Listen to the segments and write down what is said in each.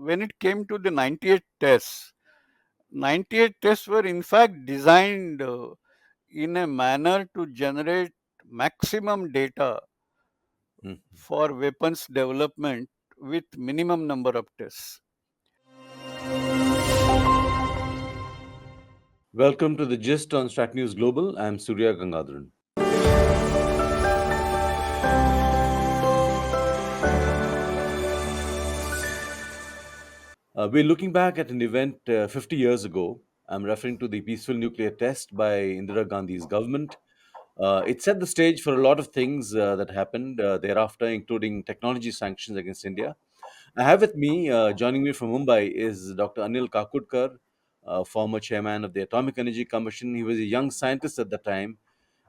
when it came to the 98 tests were in fact designed in a manner to generate maximum data Mhm. for weapons development with minimum number of tests. Welcome to the Gist on Strat News Global. I'm Surya Gangadharan. We're looking back at an event 50 years ago. I'm referring to the peaceful nuclear test by Indira Gandhi's government. It set the stage for a lot of things that happened thereafter, including technology sanctions against India. I have with me, joining me from Mumbai, is Dr. Anil Kakodkar, former chairman of the Atomic Energy Commission. He was a young scientist at the time.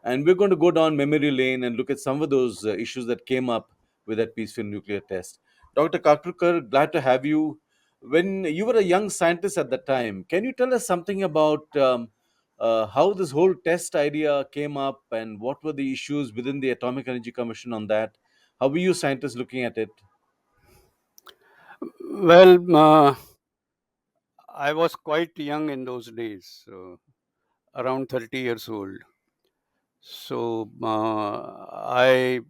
And we're going to go down memory lane and look at some of those issues that came up with that peaceful nuclear test. Dr. Kakodkar, glad to have you. When you were a young scientist at the time, can you tell us something about how this whole test idea came up and what were the issues within the Atomic Energy Commission on that? How were you scientists looking at it? Well, I was quite young in those days, around 30 years old. So I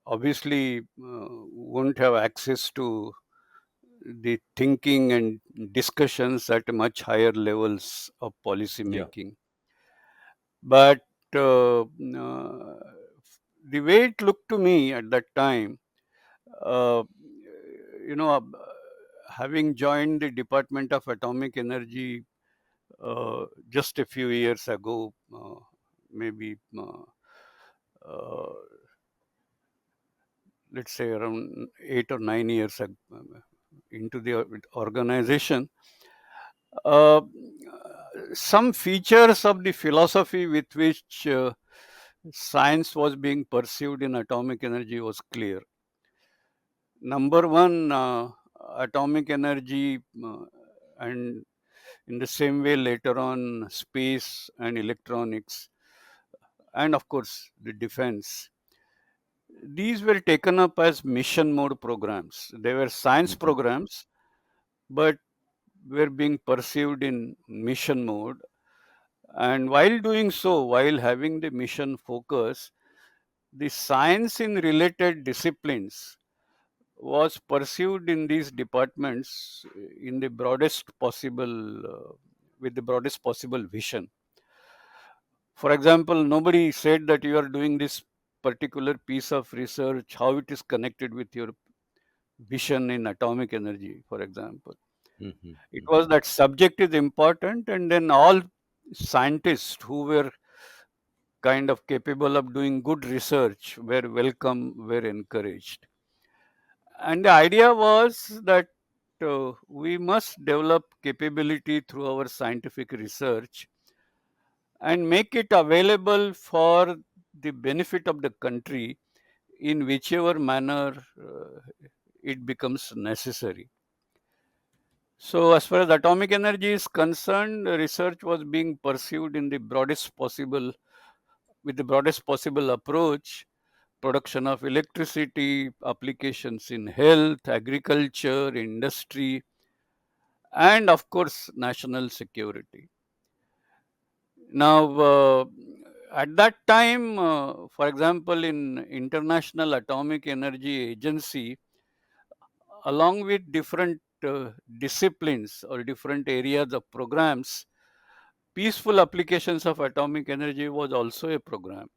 obviously won't have access to the thinking and discussions at much higher levels of policy Yeah. making. But the way it looked to me at that time, uh, you know, having joined the Department of Atomic Energy just a few years ago, maybe uh, let's say around 8 or 9 years into the organization, uh, some features of the philosophy with which science was being pursued in atomic energy was clear. Number one, atomic energy, and in the same way later on, space and electronics, and of course, the defense. These were taken up as mission mode programs. They were science Mhm. programs, but were being pursued in mission mode. And while doing so, while having the mission focus, the science in related disciplines was pursued in these departments in the broadest possible, with the broadest possible vision. For example, nobody said that you are doing this particular piece of research, how it is connected with your vision in atomic energy, for example. Mhm. It Mhm. was that subject is important, and then all scientists who were kind of capable of doing good research were welcome, were encouraged. And the idea was that we must develop capability through our scientific research and make it available for the benefit of the country in whichever manner it becomes necessary. So, as far as atomic energy is concerned, research was being pursued in the broadest possible, with the broadest possible approach: production of electricity, applications in health, agriculture, industry, and of course, national security. Now, at that time, for example, in International Atomic Energy Agency, along with different disciplines or different areas of programs, peaceful applications of atomic energy was also a program.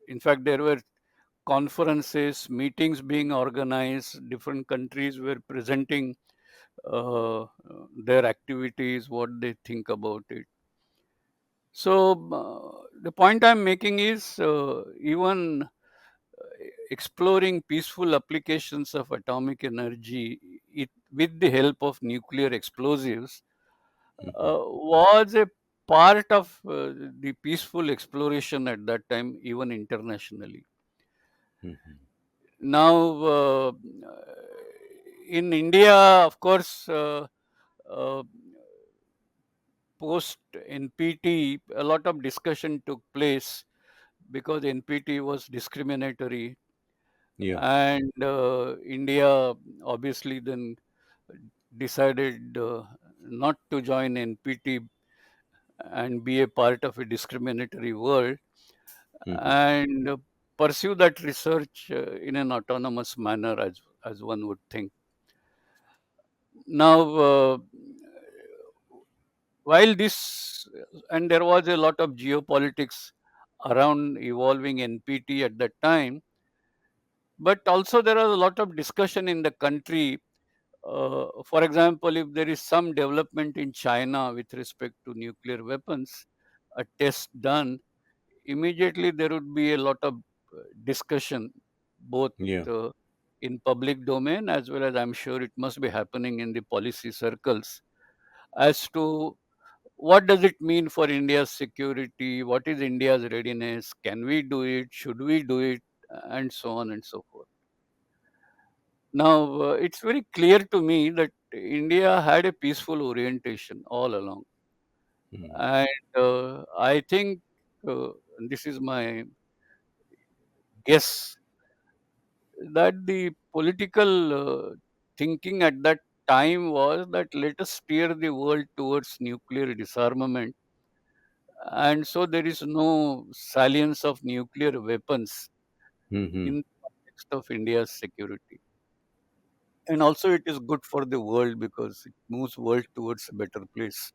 In fact, there were conferences, meetings being organized, different countries were presenting their activities, what they think about it. So, the point I'm making is even exploring peaceful applications of atomic energy with the help of nuclear explosives Mhm. was a part of the peaceful exploration at that time, even internationally. Mhm. Now, in India, of course, uh, post NPT, a lot of discussion took place because NPT was discriminatory, Yeah. and India obviously then decided not to join NPT and be a part of a discriminatory world, Mhm. and pursue that research in an autonomous manner, as one would think. Now, while this, and there was a lot of geopolitics around evolving NPT at that time, but also there was a lot of discussion in the country. For example, if there is some development in China with respect to nuclear weapons, a test done, immediately there would be a lot of discussion, both Yeah. uh, in public domain, as well as I'm sure it must be happening in the policy circles, as to what does it mean for India's security, what is India's readiness, can we do it, should we do it, and so on and so forth. Now, it's very clear to me that India had a peaceful orientation all along. Mhm. And I think, uh, and this is my guess, that the political thinking at that time was that let us steer the world towards nuclear disarmament. And so there is no salience of nuclear weapons Mhm. in the context of India's security. And also it is good for the world because it moves world towards a better place.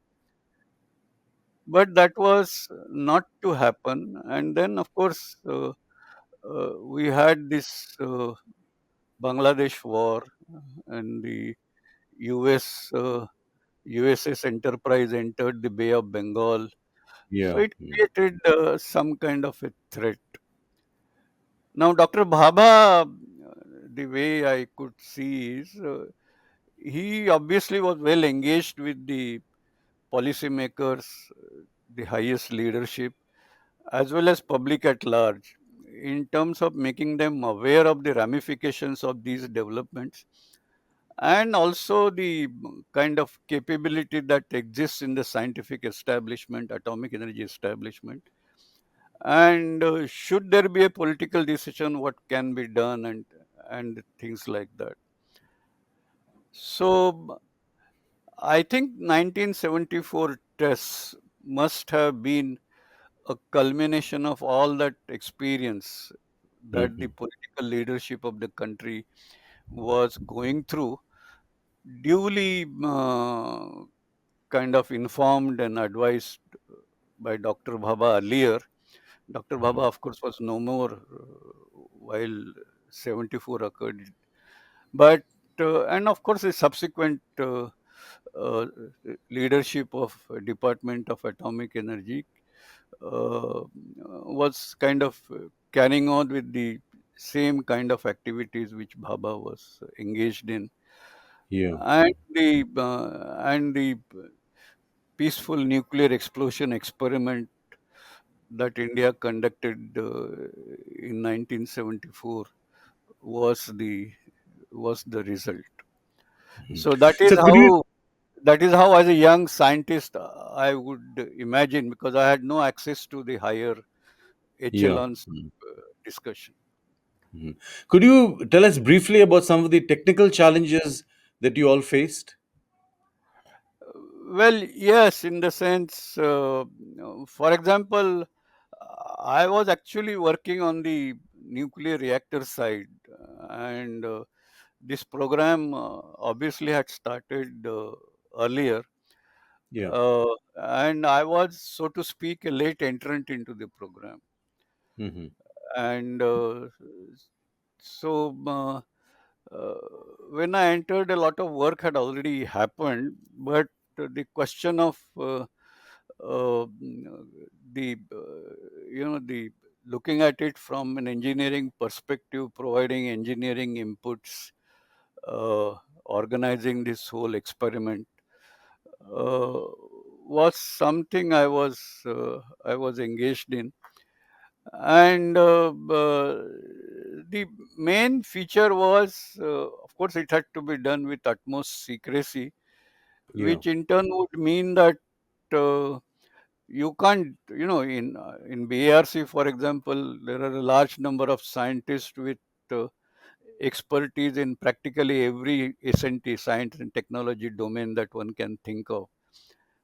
But that was not to happen. And then, of course, we had this Bangladesh war, and the US USS Enterprise entered the Bay of Bengal. So Yeah. it created some kind of a threat. Now, Dr. Bhabha, the way I could see is, he obviously was well engaged with the policymakers, the highest leadership, as well as public at large, in terms of making them aware of the ramifications of these developments, and also the kind of capability that exists in the scientific establishment, atomic energy establishment, and should there be a political decision, what can be done, and things like that. So I think 1974 tests must have been a culmination of all that experience that the Mhm. political leadership of the country was going through, duly kind of informed and advised by Dr. Bhabha earlier. Dr. Mhm. Bhabha, of course, was no more while 74 occurred. But, and of course, the subsequent uh, leadership of Department of Atomic Energy was kind of carrying on with the same kind of activities which Bhabha was engaged in, Yeah. and the peaceful nuclear explosion experiment that India conducted in 1974 was the result. Mhm. So that is So could you how, as a young scientist, I would imagine, because I had no access to the higher yeah. echelons Mhm. discussion. Mhm. Could you tell us briefly about some of the technical challenges that you all faced? Well, yes, in the sense, for example, I was actually working on the nuclear reactor side, and this program obviously had started earlier, Yeah. and I was, so to speak, a late entrant into the program. Mhm. And so, uh, when I entered, a lot of work had already happened, but the question of the the looking at it from an engineering perspective, providing engineering inputs, uh, organizing this whole experiment, uh, was something I was engaged in. And the main feature was, of course, it had to be done with utmost secrecy, Yeah. which in turn would mean that uh, you can't, in BARC, for example, there are a large number of scientists with uh, expertise in practically every S&T, science and technology domain that one can think of.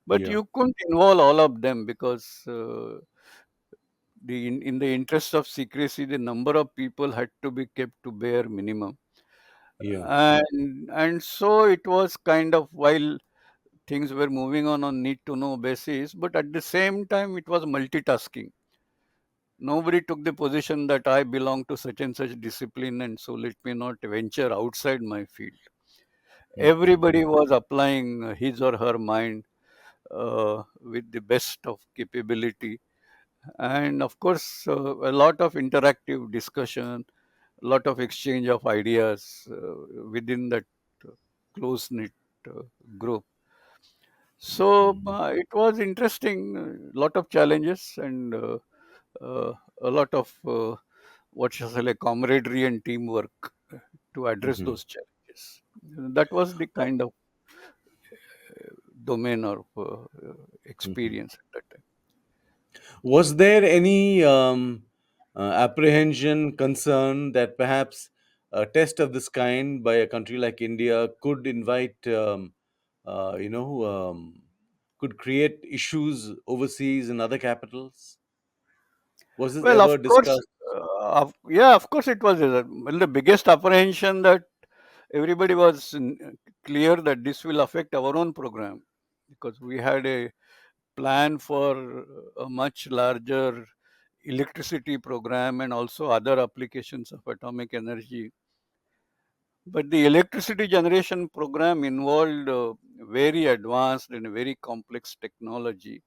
But Yeah. you couldn't involve all of them because in the interest of secrecy, the number of people had to be kept to bare minimum. Yeah. And so it was kind of, while things were moving on need to know basis, but at the same time it was multitasking. Nobody took the position that I belong to such and such discipline, and so let me not venture outside my field. Hmm. Everybody was applying his or her mind with the best of capability. And of course, a lot of interactive discussion, a lot of exchange of ideas within that uh, close knit uh, group. So Hmm. it was interesting, a lot of challenges, and a lot of what shall I say, camaraderie and teamwork to address Hmm. those challenges. That was the kind of domain or Hmm. experience at that time. Was there any apprehension, concern that perhaps a test of this kind by a country like India could invite, you know, could create issues overseas in other capitals? Was this Well, of ever course, discussed? yeah, of course, it was well, the biggest apprehension that everybody was clear that this will affect our own program, because we had a plan for a much larger electricity program and also other applications of atomic energy. But the electricity generation program involved very advanced and very complex technology.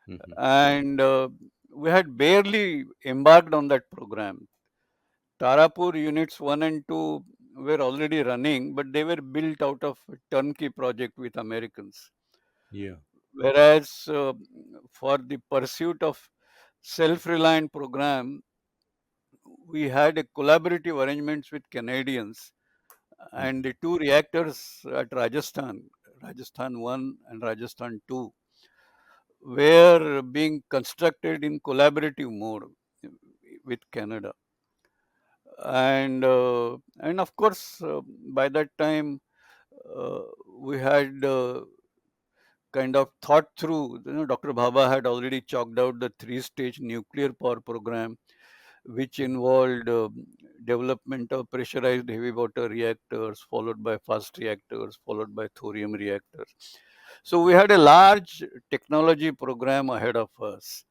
Hmm. And we had barely embarked on that program. Tarapur units 1 and 2 were already running, but they were built out of a turnkey project with Americans. Yeah. Whereas for the pursuit of self-reliant program, we had a collaborative arrangements with Canadians, and Hmm. the two reactors at Rajasthan, Rajasthan 1 and Rajasthan 2, were being constructed in collaborative mode with Canada. And of course, by that time, uh, we had kind of thought through. Dr. Bhabha had already chalked out the three-stage nuclear power program, which involved development of pressurized heavy water reactors, followed by fast reactors, followed by thorium reactors. So we had a large technology program ahead of us,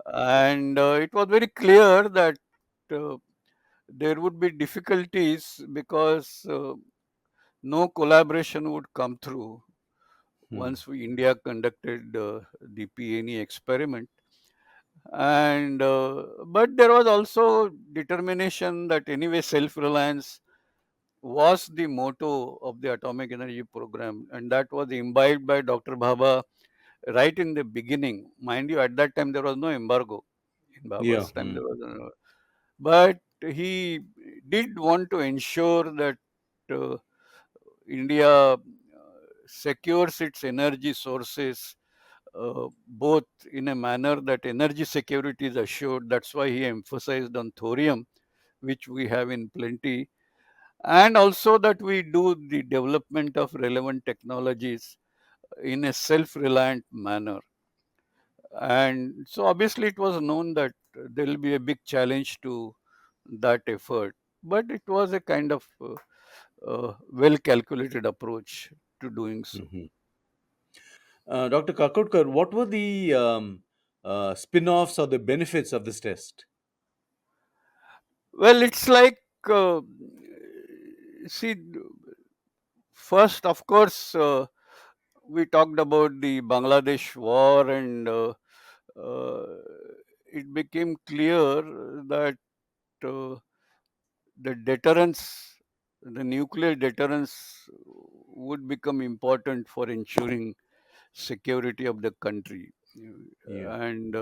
and it was very clear that uh, there would be difficulties because no collaboration would come through Hmm. once India conducted the PNE experiment. And but there was also determination that anyway self-reliance was the motto of the atomic energy program, and that was imbibed by Dr. Bhabha right in the beginning. Mind you, at that time there was no embargo. In Yeah. Bhabha's time Hmm. there was no, but he did want to ensure that uh, India secures its energy sources both in a manner that energy security is assured. That's why he emphasized on thorium, which we have in plenty, and also that we do the development of relevant technologies in a self-reliant manner. And so obviously it was known that there will be a big challenge to that effort, but it was a kind of well calculated approach to doing so. Hmm. Dr. Kakodkar, what were the spin offs or the benefits of this test? Well, it's like, see, first, of course, we talked about the Bangladesh war, and uh, it became clear that uh, the deterrence, the nuclear deterrence, would become important for ensuring security of the country. Yeah. And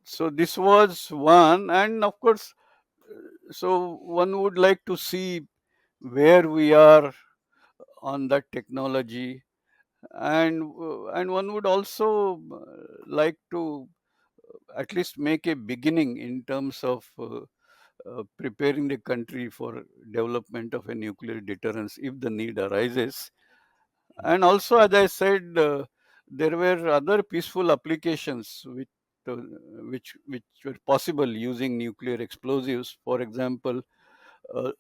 so this was one, and of course, so one would like to see where we are on that technology, and one would also like to at least make a beginning in terms of preparing the country for development of a nuclear deterrence if the need arises. And also, as I said, there were other peaceful applications uh, which were possible using nuclear explosives. For example,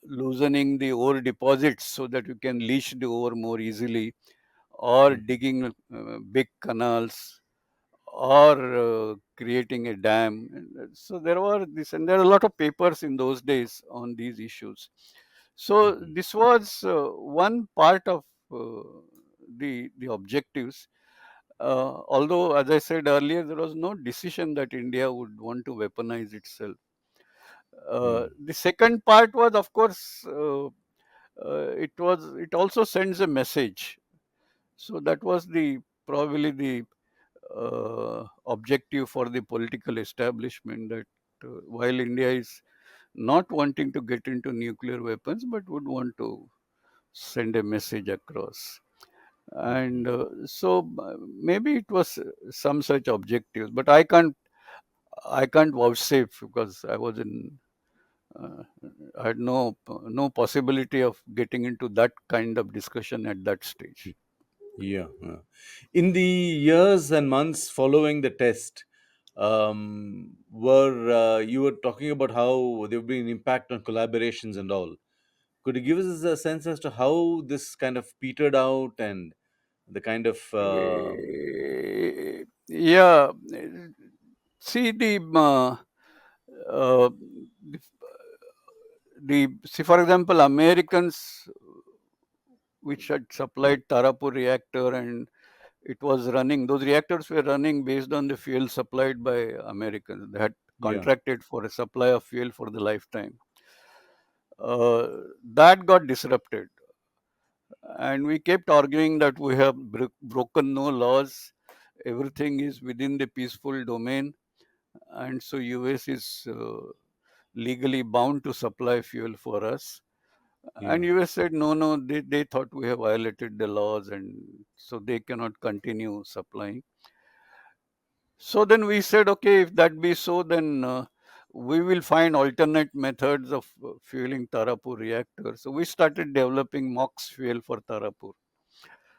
loosening the ore deposits so that you can leach the ore more easily, or Mhm. digging big canals, or creating a dam. And so there were this, and there are a lot of papers in those days on these issues. So Mhm. this was one part of the objectives. Although, as I said earlier, there was no decision that India would want to weaponize itself. Mm. The second part was, of course, it also sends a message. So that was the probably the objective for the political establishment, that while India is not wanting to get into nuclear weapons, but would want to send a message across. Mhm. And maybe it was some such objectives, but I can't vouchsafe because I was in. Uh, I had no possibility of getting into that kind of discussion at that stage. Yeah. In the years and months following the test, were you were talking about how there would be an impact on collaborations and all. Could you give us a sense as to how this kind of petered out and the kind of Yeah, see uh, the, see, for example, Americans, which had supplied Tarapur reactor, and it was running. Those reactors were running based on the fuel supplied by Americans. They had yeah, contracted for a supply of fuel for the lifetime. Uh, that got disrupted, and we kept arguing that we have broken no laws. Everything is within the peaceful domain, and so US is legally bound to supply fuel for us. And yeah. US said, no, no, they thought we have violated the laws, and so they cannot continue supplying. So then we said, okay, if that be so, then we will find alternate methods of fueling Tarapur reactors. So we started developing MOX fuel for Tarapur.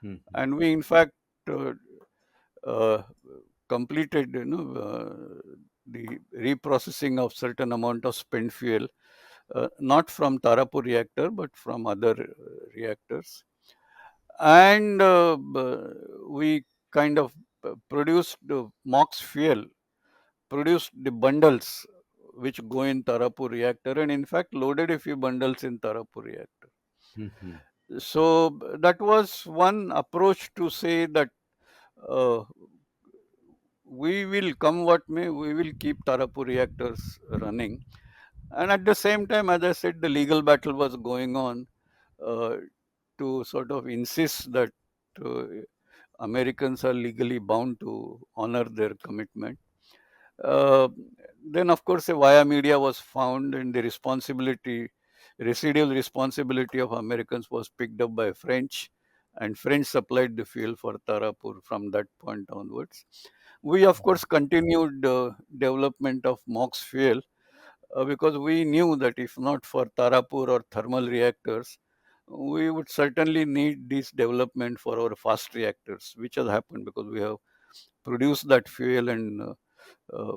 Mhm. And we, in fact, uh, uh, completed the reprocessing of certain amount of spent fuel, not from Tarapur reactor, but from other reactors. And we kind of produced the MOX fuel, produced the bundles which go in Tarapur reactor, and in fact loaded a few bundles in Tarapur reactor. Mhm. So that was one approach to say that uh, we will come what may, we will keep Tarapur reactors running. And at the same time, as I said, the legal battle was going on uh, to sort of insist that uh, Americans are legally bound to honor their commitment. Uh, then, of course, a via media was found, and the residual responsibility of Americans was picked up by French, and French supplied the fuel for Tarapur from that point onwards. We, of course, continued development of MOX fuel because we knew that if not for Tarapur or thermal reactors, we would certainly need this development for our fast reactors, which has happened because we have produced that fuel, and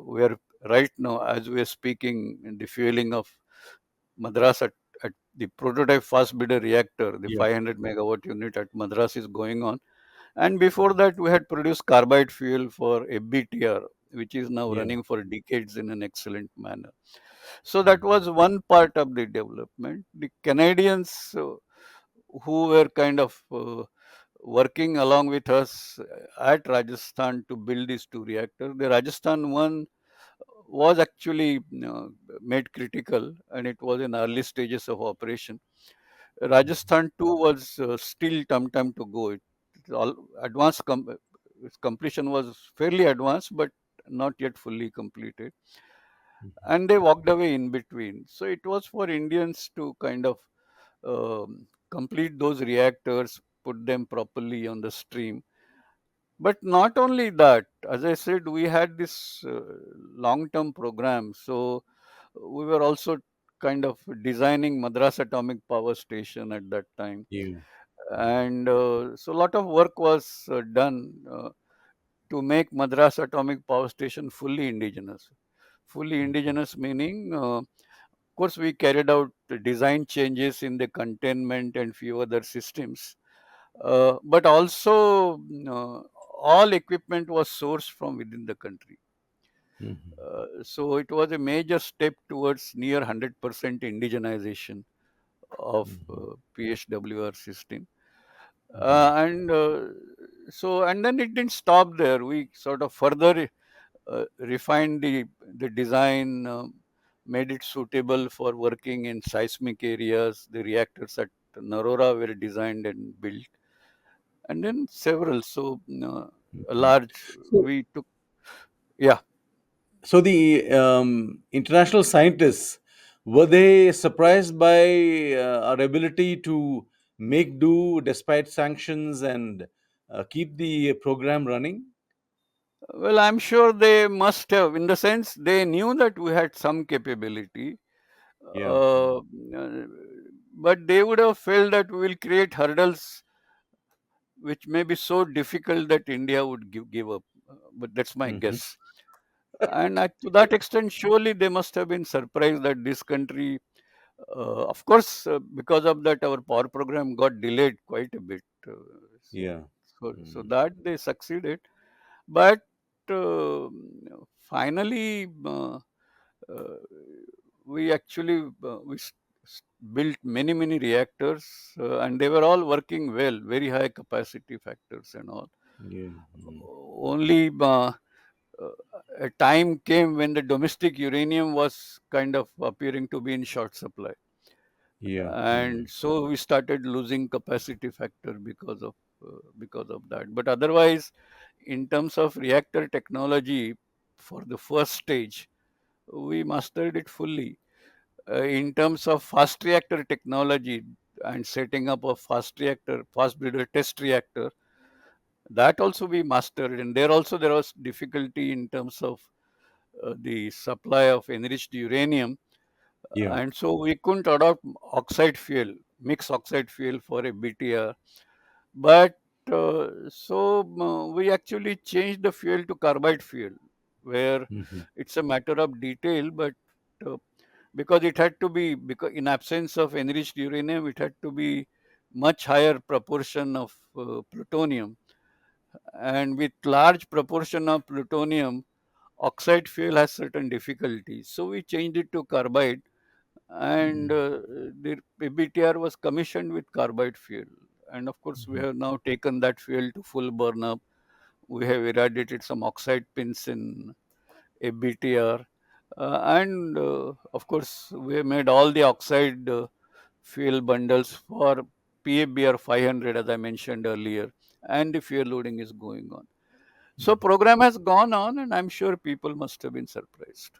we are right now, as we are speaking, in the fueling of Madras at the prototype fast breeder reactor, the Yeah, 500 megawatt unit at Madras is going on. And before that, we had produced carbide fuel for FBTR, which is now yeah. running for decades in an excellent manner. So that Mhm. was one part of the development. The Canadians, who were kind of working along with us at Rajasthan to build these two reactors, the Rajasthan one was actually made critical, and it was in early stages of operation. Rajasthan 2 was still time to go. It all advanced its completion was fairly advanced, but not yet fully completed. Mhm. And they walked away in between. So it was for Indians to kind of complete those reactors, put them properly on the stream. But not only that, as I said, we had this long term program. So we were also kind of designing Madras Atomic Power Station at that time. Yeah. And so a lot of work was done to make Madras Atomic Power Station fully indigenous. Fully Mhm. indigenous meaning, of course, we carried out design changes in the containment and few other systems, but also all equipment was sourced from within the country. Mhm. So it was a major step towards near 100% indigenization of Mhm. PHWR system. Mhm. And so, and then it didn't stop there. We sort of further refined the design, made it suitable for working in seismic areas. The reactors at Narora were designed and built, and then several. So a Mhm. large So, we took. Yeah. so the international scientists, were they surprised by our ability to make do despite sanctions and keep the program running? Well, I'm sure they must have, in the sense they knew that we had some capability, Yeah. uh, but they would have felt that we will create hurdles which may be so difficult that India would give up. But that's my Hmm. guess. And to that extent, surely they must have been surprised that this country, of course, because of that, our power program got delayed quite a bit. Yeah. So Mm. that they succeeded. But uh, finally, uh, we actually built many reactors, and they were all working well, very high capacity factors and all. Yeah. Mm. Only uh, a time came when the domestic uranium was kind of appearing to be in short supply, Yeah. and Mm. so we started losing capacity factor because of that. But otherwise, in terms of reactor technology, for the first stage, we mastered it fully. In terms of fast reactor technology and setting up a fast reactor, fast breeder test reactor, that also we mastered. And there also there was difficulty in terms of the supply of enriched uranium, Yeah. and so we couldn't adopt oxide fuel, mix oxide fuel for a BTR. But we actually changed the fuel to carbide fuel, where Hmm. it's a matter of detail, but uh, because it had to be, because in absence of enriched uranium, it had to be much higher proportion of plutonium, and with large proportion of plutonium, oxide fuel has certain difficulties. So we changed it to carbide, and the BTR was commissioned with carbide fuel. And of course, we Hmm. have now taken that fuel to full burn up. We have irradiated some oxide pins in a BTR. And of course, we have made all the oxide fuel bundles for PFBR 500, as I mentioned earlier, and the fuel loading is going on. So program has gone on, and I'm sure people must have been surprised.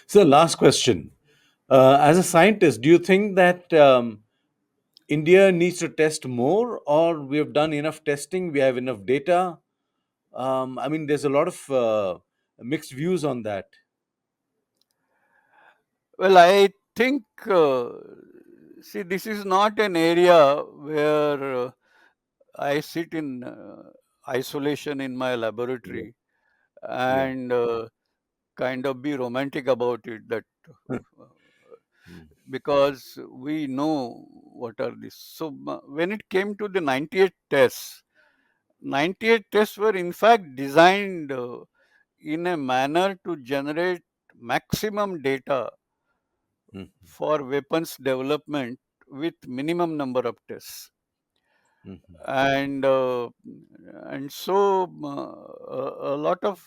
So, last question. As a scientist, do you think that India needs to test more, or we have done enough testing? We have enough data. I mean, there's a lot of mixed views on that. Well, I think, see, this is not an area where I sit in isolation in my Yeah. laboratory Yeah. and kind of be romantic about it, that uh, Mm. because we know what are these. So when it came to the 98 tests, 98 tests were in fact designed in a manner to generate maximum data Mm. for weapons development with minimum number of tests. Mhm. And so a lot of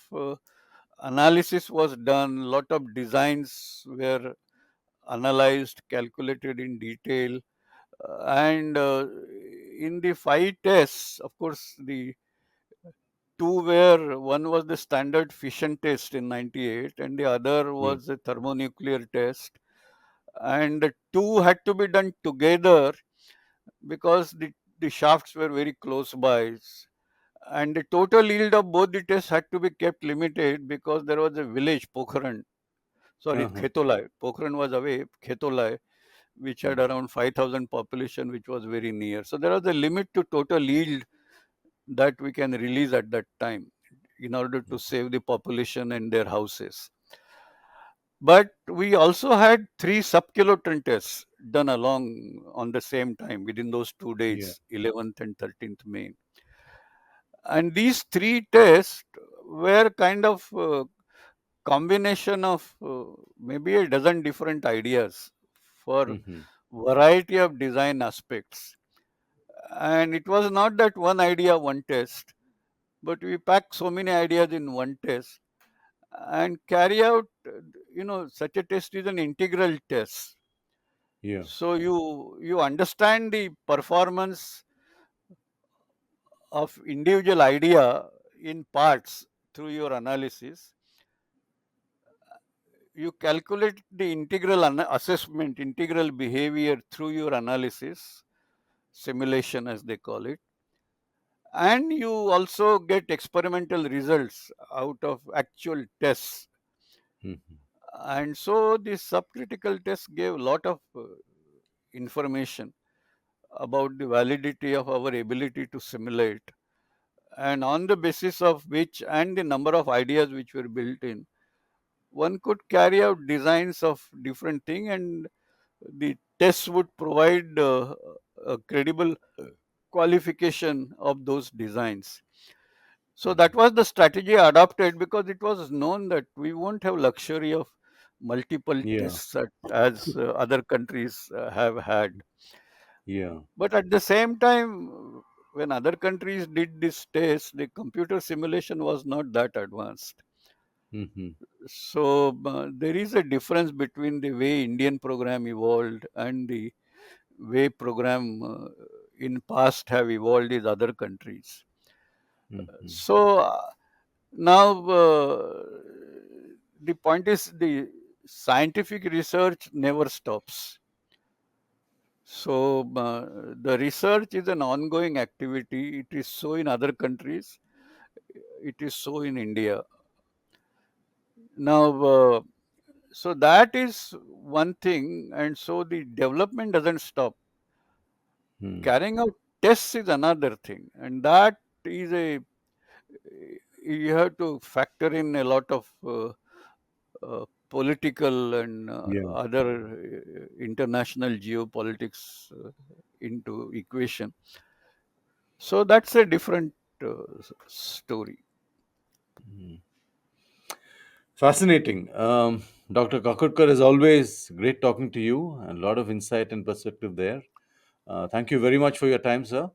analysis was done, a lot of designs were analyzed, calculated in detail, and in the five tests, of course, the two were, one was the standard fission test in 98, and the other Yeah. was a thermonuclear test. And the two had to be done together because the shafts were very close by. And the total yield of both the tests had to be kept limited because there was a village, Pokhran. Sorry, Uh-huh. Khetolai. Pokhran was away. Khetolai, which had Mm. around 5,000 population, which was very near. So there was a limit to total yield that we can release at that time in order to save the population and their houses. But we also had three sub-kiloton tests done along on the same time within those 2 days, Yeah. 11th and 13th May. And these three tests were kind of combination of maybe a dozen different ideas for Hmm. variety of design aspects. And it was not that one idea, one test, but we pack so many ideas in one test and carry out, such a test is an integral test. Yeah. So you understand the performance of individual idea in parts through your analysis. You calculate the integral assessment, integral behavior through your analysis, simulation as they call it, and you also get experimental results out of actual tests. Hmm. And so the subcritical test gave a lot of information about the validity of our ability to simulate, and on the basis of which and the number of ideas which were built in, one could carry out designs of different thing, and the tests would provide a credible qualification of those designs. So that was the strategy adopted because it was known that we won't have luxury of multiple Yeah. tests as other countries have had. Yeah. But at the same time, when other countries did this test, the computer simulation was not that advanced. Hmm. So there is a difference between the way Indian program evolved and the way program in past have evolved in other countries. Hmm. So now the point is the scientific research never stops. So the research is an ongoing activity. It is so in other countries. It is so in India. Now, so that is one thing, and so the development doesn't stop. Hmm. Carrying out tests is another thing, and that is a you have to factor in a lot of political and Yeah. other international geopolitics into equation. So that's a different story. Mm. Fascinating. Dr. Kakodkar, is always great talking to you and a lot of insight and perspective there. Thank you very much for your time, sir,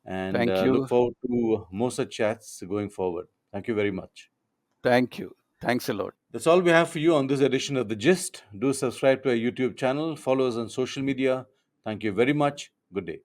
and Thank look you. forward to more such chats going forward. Thank you very much. Thank you. Thanks a lot. That's all we have for you on this edition of The Gist. Do subscribe to our YouTube channel, follow us on social media. Thank you very much. Good day.